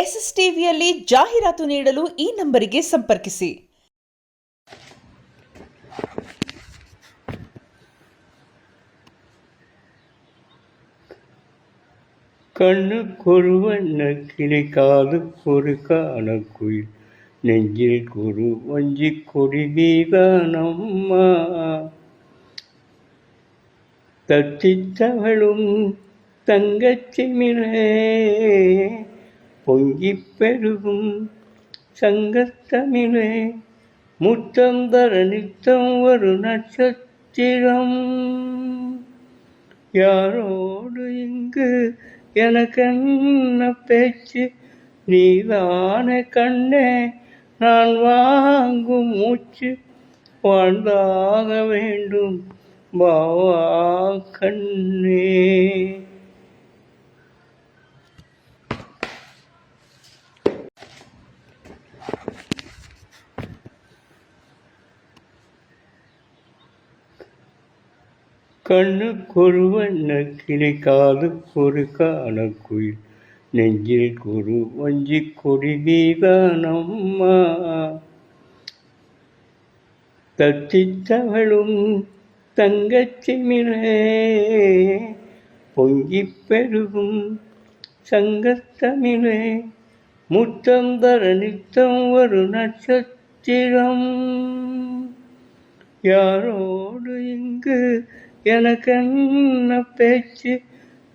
SSTVಯಲ್ಲಿ ಜಾಹೀರಾತು ನೀಡಲು ಈ ನಂಬರಿಗೆ ಸಂಪರ್ಕಿಸಿ. கண்ணுக்கொரு வண்ணக்கிளி காதுக்கொரு காணக்குயில் நெஞ்சில் ஒரு வஞ்சிக் கொடி நீதானம்மா. தத்தித் தவழும் தங்கச்சிமிழே பொங்கிப் பெருகும் சங்கத்தமிழே முத்தம் தர நித்தம் ஒரு நட்சத்திரம். யாரோடு இங்கு எனக்கென்ன பேச்சு, நீதானே கண்ணே நான் வாங்கும் மூச்சு. வாழ்ந்தாக வேண்டும் பாவா கண்ணே. கண்ணுக்கொரு வண்ணக்கிளி காதுக்கொரு காணக்குயில் நெஞ்சில் ஒரு வஞ்சிக் கொடி நீதானம்மா. தத்தித் தவழும் தங்கச்சிமிழே பொங்கிப் பெருகும் சங்கத்தமிழே முத்தம் தர நித்தம் ஒரு நட்சத்திரம். யாரோடு இங்கு எனக்கென்ன பேச்சு,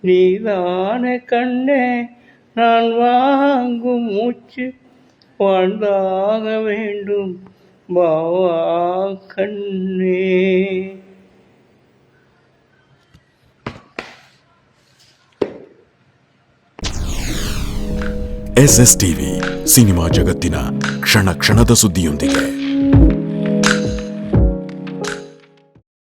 நீதானே கண்ணே நான் வாங்கும் மூச்சு. வாழ்ந்தாக வேண்டும் பாவா கண்ணே. SSTV ಸಿನಿಮಾ ಜಗತ್ತಿನ ಕ್ಷಣ ಕ್ಷಣದ ಸುದ್ದಿಯೊಂದಿಗೆ.